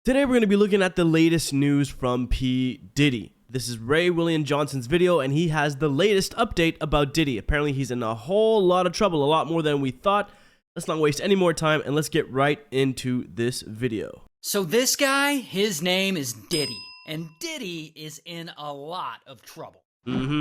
Today we're going to be looking at the latest news from P. Diddy. This is Ray William Johnson's video, and he has the latest update about Diddy. Apparently he's in a whole lot of trouble, a lot more than we thought. Let's not waste any more time, and let's get right into this video. So this guy, his name is Diddy, and Diddy is in a lot of trouble.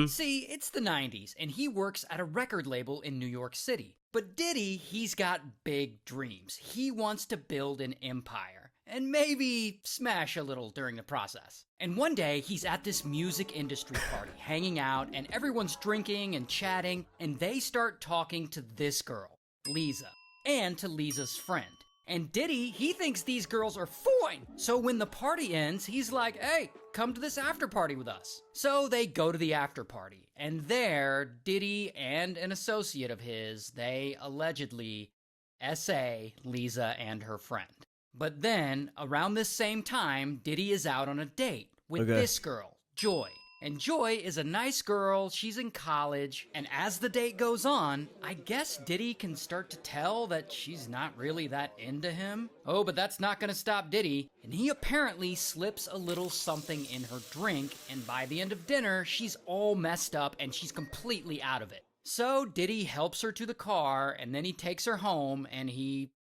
See, it's the 90s, and he works at a record label in New York City. But Diddy, he's got big dreams. He wants to build an empire, and maybe smash a little during the process. And one day, he's at this music industry party, hanging out, and everyone's drinking and chatting, and they start talking to this girl, Lisa, and to Lisa's friend. And Diddy, he thinks these girls are fine. So when the party ends, he's like, hey, come to this after party with us. So they go to the after party. And there, Diddy and an associate of his, they allegedly SA Lisa and her friend. But then, around this same time, Diddy is out on a date with this girl, Joy. And Joy is a nice girl, she's in college, and as the date goes on, I guess Diddy can start to tell that she's not really that into him. Oh, but that's not gonna stop Diddy, and he apparently slips a little something in her drink, and by the end of dinner, she's all messed up and she's completely out of it. So Diddy helps her to the car, and then he takes her home, and he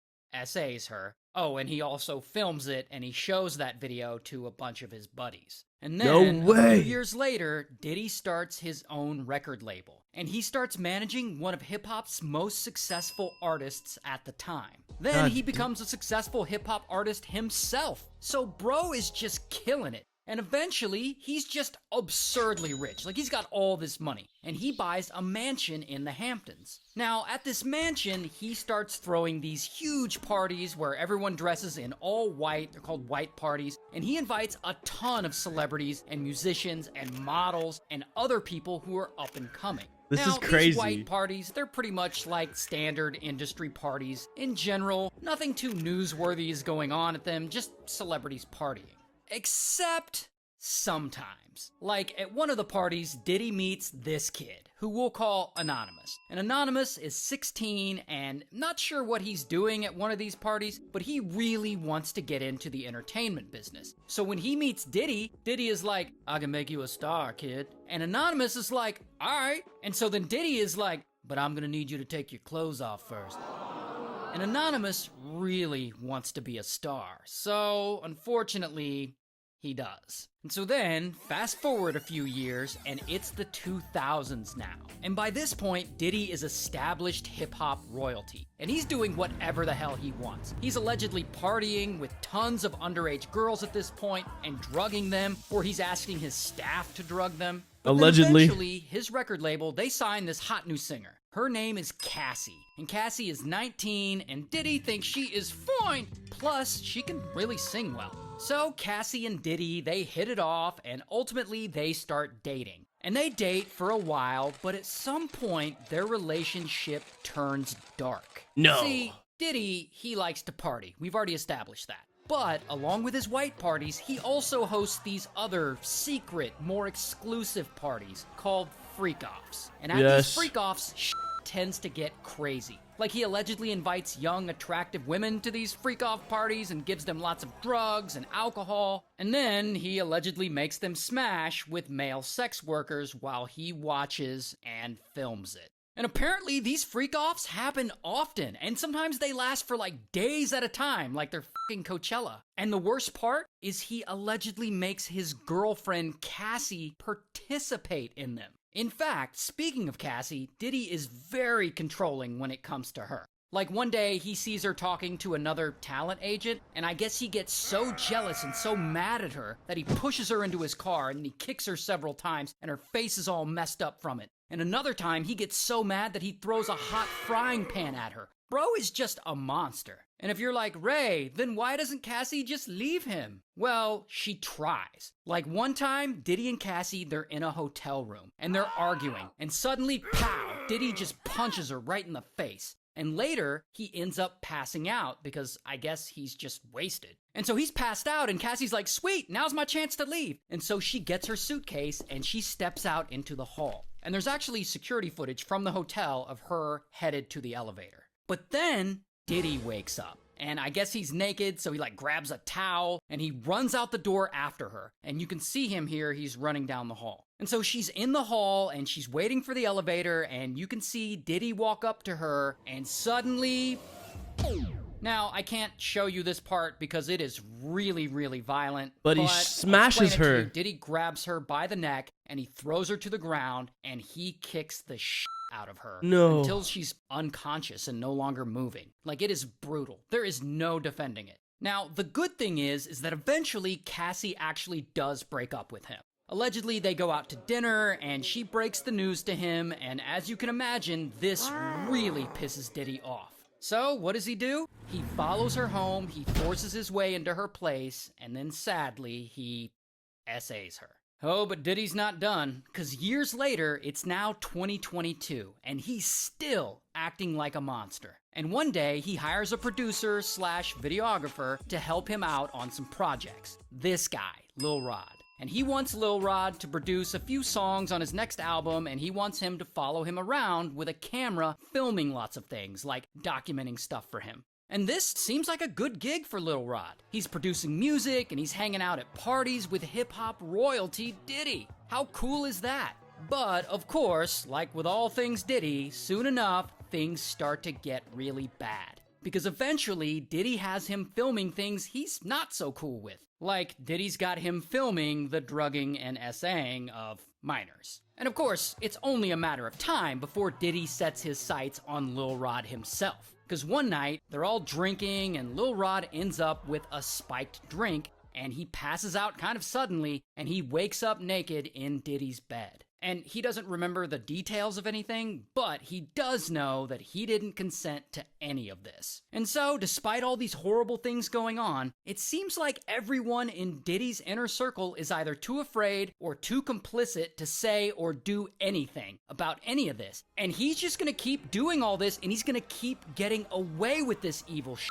SAs her. Oh, and he also films it, and he shows that video to a bunch of his buddies. And then, a few years later, Diddy starts his own record label. And he starts managing one of hip-hop's most successful artists at the time. Then he becomes a successful hip-hop artist himself. So bro is just killing it. And eventually, he's just absurdly rich. Like, he's got all this money. And he buys a mansion in the Hamptons. Now, at this mansion, he starts throwing these huge parties where everyone dresses in all white. They're called white parties. And he invites a ton of celebrities and musicians and models and other people who are up and coming. This is crazy. These white parties, they're pretty much like standard industry parties. In general, nothing too newsworthy is going on at them, just celebrities partying. Except sometimes. Like at one of the parties, Diddy meets this kid, who we'll call Anonymous. And Anonymous is 16 and not sure what he's doing at one of these parties, but he really wants to get into the entertainment business. So when he meets Diddy, Diddy is like, I can make you a star, kid. And Anonymous is like, all right. And so then Diddy is like, but I'm gonna need you to take your clothes off first. And Anonymous really wants to be a star, so unfortunately, he does. And so then, fast forward a few years, and it's the 2000s now. And by this point, Diddy is established hip-hop royalty, and he's doing whatever the hell he wants. He's allegedly partying with tons of underage girls at this point, and drugging them, or he's asking his staff to drug them. But allegedly. Eventually, his record label, they sign this hot new singer. Her name is Cassie, and Cassie is 19, and Diddy thinks she is fine. Plus, she can really sing well. So Cassie and Diddy, they hit it off, and ultimately they start dating. And they date for a while, but at some point, their relationship turns dark. No. See, Diddy, he likes to party. We've already established that. But, along with his white parties, he also hosts these other secret, more exclusive parties called freak-offs. And at these freak-offs, shit tends to get crazy. Like, he allegedly invites young, attractive women to these freak-off parties and gives them lots of drugs and alcohol. And then he allegedly makes them smash with male sex workers while he watches and films it. And apparently these freak-offs happen often, and sometimes they last for like days at a time, like they're fucking Coachella. And the worst part is he allegedly makes his girlfriend Cassie participate in them. In fact, speaking of Cassie, Diddy is very controlling when it comes to her. Like one day he sees her talking to another talent agent, and I guess he gets so jealous and so mad at her that he pushes her into his car and he kicks her several times and her face is all messed up from it. And another time he gets so mad that he throws a hot frying pan at her. Bro is just a monster. And if you're like, Ray, then why doesn't Cassie just leave him? Well, she tries. Like one time, Diddy and Cassie, they're in a hotel room and they're arguing. And suddenly, pow, Diddy just punches her right in the face. And later, he ends up passing out because I guess he's just wasted. And so he's passed out and Cassie's like, sweet, now's my chance to leave. And so she gets her suitcase and she steps out into the hall. And there's actually security footage from the hotel of her headed to the elevator. But then Diddy wakes up and I guess he's naked, so he like grabs a towel and he runs out the door after her. And you can see him here, he's running down the hall. And so she's in the hall and she's waiting for the elevator, and you can see Diddy walk up to her, and suddenly... Now, I can't show you this part because it is really, really violent. But he smashes her. Diddy grabs her by the neck and he throws her to the ground and he kicks the out of her. No. Until she's unconscious and no longer moving. Like, it is brutal. There is no defending it. Now, the good thing is that eventually Cassie actually does break up with him. Allegedly, they go out to dinner and she breaks the news to him, and as you can imagine, this really pisses Diddy off. So, what does he do? He follows her home, he forces his way into her place, and then sadly, he SAs her. Oh, but Diddy's not done, because years later, it's now 2022, and he's still acting like a monster. And one day, he hires a producer slash videographer to help him out on some projects. This guy, Lil Rod. And he wants Lil Rod to produce a few songs on his next album, and he wants him to follow him around with a camera filming lots of things, like documenting stuff for him. And this seems like a good gig for Lil Rod. He's producing music, and he's hanging out at parties with hip-hop royalty Diddy. How cool is that? But, of course, like with all things Diddy, soon enough, things start to get really bad. Because eventually, Diddy has him filming things he's not so cool with. Like, Diddy's got him filming the drugging and SAing of minors. And of course, it's only a matter of time before Diddy sets his sights on Lil Rod himself. Because one night, they're all drinking and Lil Rod ends up with a spiked drink, and he passes out kind of suddenly, and he wakes up naked in Diddy's bed. And he doesn't remember the details of anything, but he does know that he didn't consent to any of this. And so, despite all these horrible things going on, it seems like everyone in Diddy's inner circle is either too afraid or too complicit to say or do anything about any of this. And he's just gonna keep doing all this, and he's gonna keep getting away with this evil shit.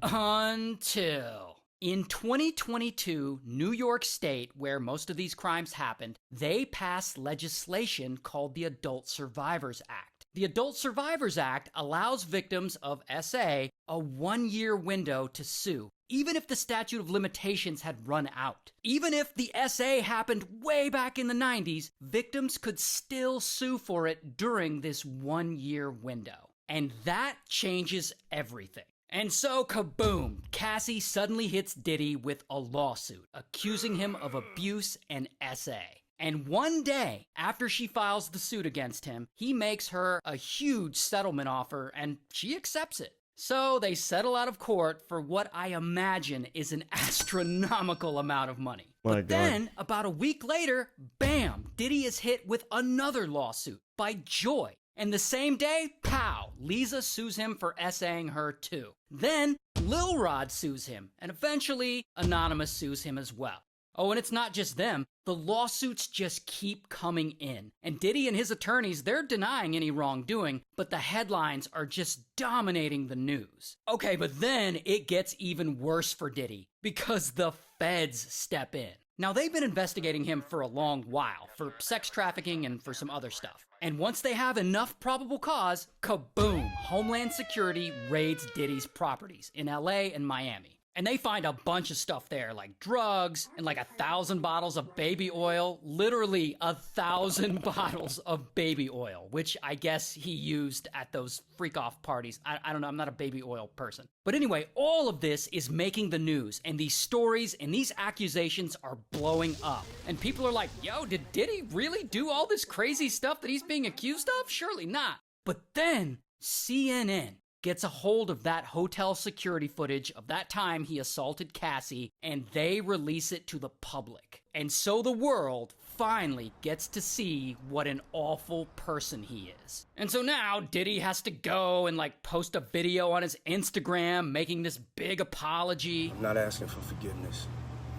Until... In 2022, New York State, where most of these crimes happened, they passed legislation called the Adult Survivors Act. The Adult Survivors Act allows victims of SA a 1-year window to sue, even if the statute of limitations had run out. Even if the SA happened way back in the 90s, victims could still sue for it during this 1-year window. And that changes everything. And so, kaboom, Cassie suddenly hits Diddy with a lawsuit, accusing him of abuse and SA. And one day, after she files the suit against him, he makes her a huge settlement offer, and she accepts it. So they settle out of court for what I imagine is an astronomical amount of money. But then, about a week later, bam, Diddy is hit with another lawsuit by Joy. And the same day, pow, Lisa sues him for SAing her too. Then, Lil Rod sues him, and eventually, Anonymous sues him as well. Oh, and it's not just them. The lawsuits just keep coming in. And Diddy and his attorneys, they're denying any wrongdoing, but the headlines are just dominating the news. Okay, but then it gets even worse for Diddy, because the feds step in. Now, they've been investigating him for a long while, for sex trafficking and for some other stuff. And once they have enough probable cause, kaboom, Homeland Security raids Diddy's properties in LA and Miami. And they find a bunch of stuff there, like drugs and like 1,000 bottles of baby oil. Literally 1,000 bottles of baby oil, which I guess he used at those freak-off parties. I don't know, I'm not a baby oil person. But anyway, all of this is making the news, and these stories and these accusations are blowing up. And people are like, yo, did Diddy really do all this crazy stuff that he's being accused of? Surely not. But then CNN gets a hold of that hotel security footage of that time he assaulted Cassie, and they release it to the public. And so the world finally gets to see what an awful person he is. And so now Diddy has to go and post a video on his Instagram making this big apology. I'm not asking for forgiveness.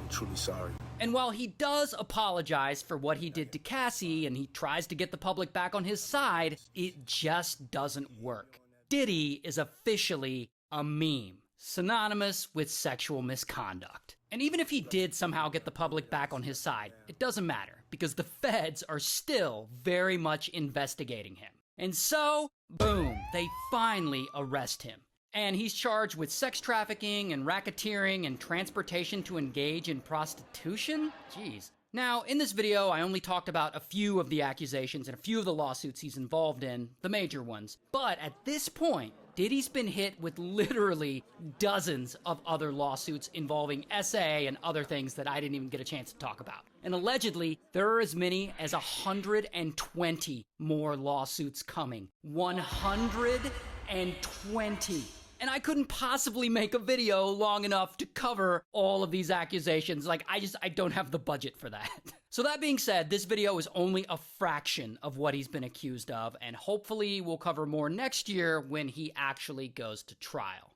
I'm truly sorry. And while he does apologize for what he did to Cassie and he tries to get the public back on his side, it just doesn't work. Diddy is officially a meme, synonymous with sexual misconduct. And even if he did somehow get the public back on his side, it doesn't matter, because the feds are still very much investigating him. And so, boom, they finally arrest him. And he's charged with sex trafficking and racketeering and transportation to engage in prostitution? Jeez. Now, in this video, I only talked about a few of the accusations and a few of the lawsuits he's involved in, the major ones. But at this point, Diddy's been hit with literally dozens of other lawsuits involving SA and other things that I didn't even get a chance to talk about. And allegedly, there are as many as 120 more lawsuits coming. 120. And I couldn't possibly make a video long enough to cover all of these accusations. Like, I don't have the budget for that. So that being said, this video is only a fraction of what he's been accused of, and hopefully we'll cover more next year when he actually goes to trial.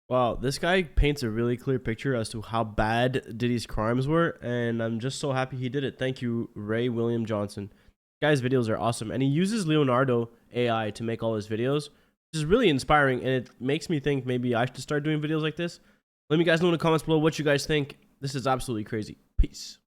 Wow, this guy paints a really clear picture as to how bad Diddy's crimes were, and I'm just so happy he did it. Thank you, Ray William Johnson. This guy's videos are awesome, and he uses Leonardo AI to make all his videos, which is really inspiring, and it makes me think maybe I should start doing videos like this. Let me guys know in the comments below what you guys think. This is absolutely crazy. Peace.